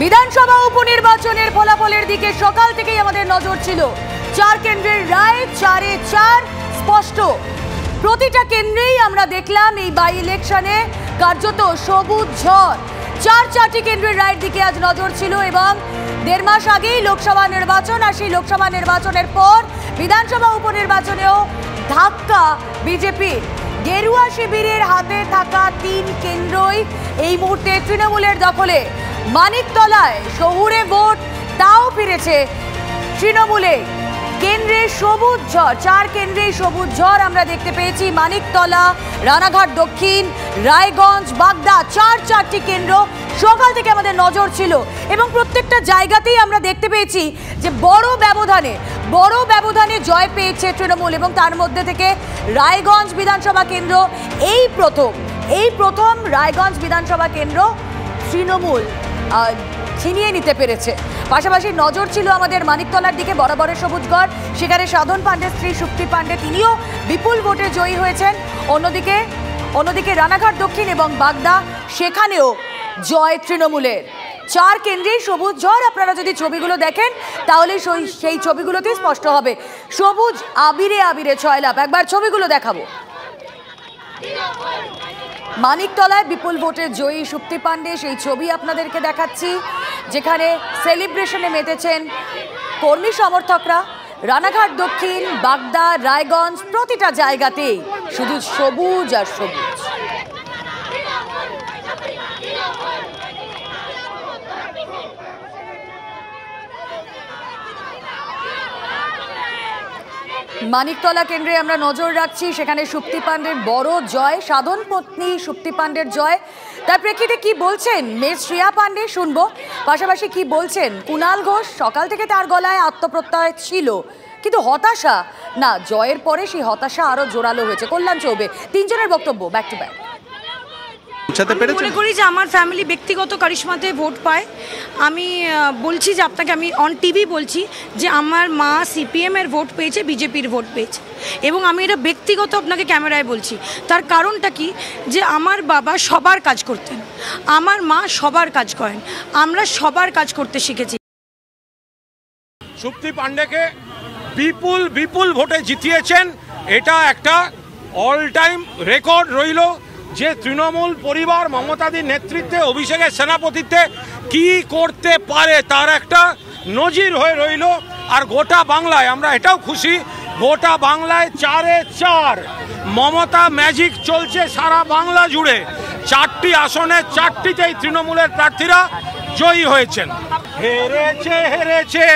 বিধানসভা উপনির্বাচনের ফলাফলের দিকে সকাল থেকেই আমাদের নজর ছিল। 4 কেন্দ্রের রায় 4-এ 4 স্পষ্ট। প্রতিটা কেন্দ্রেই আমরা দেখলাম এই বাই ইলেকশনে কার্যত সবুজ ঝড়। 4টি কেন্দ্রের রায়ের দিকে আজ নজর ছিল এবং 1.5 মাস আগেই লোকসভা নির্বাচন, আর সেই লোকসভা নির্বাচনের পর বিধানসভা উপনির্বাচনেও ধাক্কা বিজেপির। গেরুয়া শিবিরের হাতে থাকা 3 কেন্দ্রই এই মুহূর্তে তৃণমূলের দখলে। মানিকতলায় শহুরে ভোট তাও ফিরেছে তৃণমূলে। কেন্দ্রে সবুজ ঝড়, 4 কেন্দ্রে সবুজ ঝড় আমরা দেখতে পেয়েছি। মানিকতলা, রানাঘাট দক্ষিণ, রায়গঞ্জ, বাগদা, 4টি কেন্দ্র সকাল থেকে আমাদের নজর ছিল এবং প্রত্যেকটা জায়গাতেই আমরা দেখতে পেয়েছি যে বড় ব্যবধানে জয় পেয়েছে তৃণমূল। এবং তার মধ্যে থেকে রায়গঞ্জ বিধানসভা কেন্দ্র এই প্রথম রায়গঞ্জ বিধানসভা কেন্দ্র তৃণমূল ছিনিয়ে নিতে পেরেছে। পাশাপাশি নজর ছিল আমাদের মানিকতলার দিকে, বরাবরের সবুজগড়, সেখানে সাধন পাণ্ডের স্ত্রী সুপ্তি পাণ্ডে, তিনিও বিপুল ভোটে জয়ী হয়েছেন। অন্যদিকে রানাঘাট দক্ষিণ এবং বাগদা, সেখানেও জয় তৃণমূলের। 4 কেন্দ্রেই সবুজ ঝড়। আপনারা যদি ছবিগুলো দেখেন তাহলে সেই ছবিগুলোতেই স্পষ্ট হবে। সবুজ আবিরে আবিরে ছয়লাভ। একবার ছবিগুলো দেখাবো। মানিকতলায় বিপুল ভোটে জয়ী সুপ্তি পাণ্ডে, সেই ছবি আপনাদেরকে দেখাচ্ছি, যেখানে সেলিব্রেশনে মেতেছেন কর্মী সমর্থকরা। রানাঘাট দক্ষিণ, বাগদা, রায়গঞ্জ, প্রতিটা জায়গাতেই শুধু সবুজ আর সবুজ। মানিকতলা কেন্দ্রে আমরা নজর রাখছি, সেখানে সুপ্তি পাণ্ডের বড় জয়, সাধন পত্নী সুপ্তি পাণ্ডের জয়। তার প্রেক্ষিতে কি বলছেন মেয়ে শ্রেয়া পাণ্ডে শুনবো, পাশাপাশি কি বলছেন কুণাল ঘোষ। সকাল থেকে তার গলায় আত্মপ্রত্যয় ছিল, কিন্তু হতাশা না, জয়ের পরে সেই হতাশা আরো জোরালো হয়েছে। কল্যাণ চৌবে, 3 জনের বক্তব্য ব্যাক টু ব্যাক। মনে করি যে আমার ফ্যামিলি ব্যক্তিগত কারিশমাতে ভোট পায়। আমি বলছি যে আপনাকে, আমি অন টিভি বলছি যে আমার মা সিপিএম এর ভোট পেয়েছে, বিজেপির ভোট পেয়েছে, এবং আমি এটা ব্যক্তিগত আপনাকে ক্যামেরায় বলছি। তার কারণটা কি, যে আমার বাবা সবার কাজ করতেন, আমার মা সবার কাজ করেন, আমরা সবার কাজ করতে শিখেছি। সুপ্তি পাণ্ডেকে বিপুল ভোটে জিতিয়েছেন, এটা একটা অল টাইম রেকর্ড রইল যে তৃণমূল পরিবার মমতাদির নেতৃত্বে, অভিষেকের সেনাপতিত্বে কি করতে পারে তার একটা নজির হয়ে রইল। আর গোটা বাংলায় আমরা এটাও খুশি, গোটা বাংলায় 4-এ 4 মমতা ম্যাজিক চলছে সারা বাংলা জুড়ে। 4টি আসনে 4টিতেই তৃণমূলের প্রার্থীরা জয়ী হয়েছেন। হেরেছে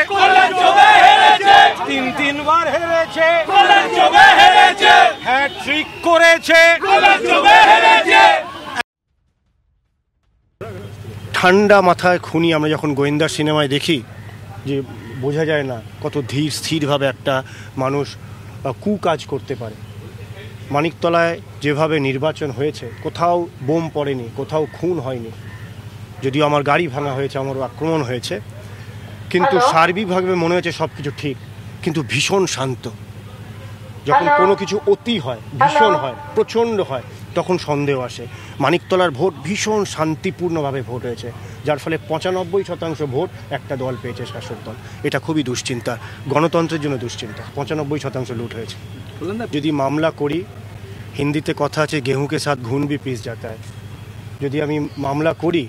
3বার হেরেছে, হ্যাট্রিক করেছে। ঠান্ডা মাথায় খুনি আমরা যখন গোয়েন্দা সিনেমায় দেখি, যে বোঝা যায় না কত ধীর স্থিরভাবে একটা মানুষ কুকাজ করতে পারে। মানিকতলায় যেভাবে নির্বাচন হয়েছে, কোথাও বোম পড়েনি, কোথাও খুন হয়নি, যদিও আমার গাড়ি ভাঙা হয়েছে, আমারও আক্রমণ হয়েছে, কিন্তু সার্বিকভাবে মনে হয়েছে সব কিছু ঠিক। কিন্তু ভীষণ শান্ত। যখন কোনো কিছু অতি হয়, ভীষণ হয়, প্রচণ্ড হয়, তখন সন্দেহ আসে। মানিকতলার ভোট ভীষণ শান্তিপূর্ণভাবে ভোট হয়েছে, যার ফলে 95% ভোট একটা দল পেয়েছে, শাসক দল। এটা খুবই দুশ্চিন্তা, গণতন্ত্রের জন্য দুশ্চিন্তা। 95% লুট হয়েছে। যদি মামলা করি, হিন্দিতে কথা আছে গেহুঁকে সাথ ঘুন ভি পিস যাতা হ্যায়, যদি আমি মামলা করি,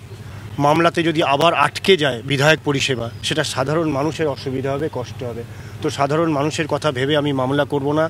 মামলাতে যদি আবার আটকে যায় বিধায়ক পরিষেবা, সেটা সাধারণ মানুষের অসুবিধা হবে, কষ্ট হবে। তো সাধারণ মানুষের কথা ভেবে আমি মামলা করব না।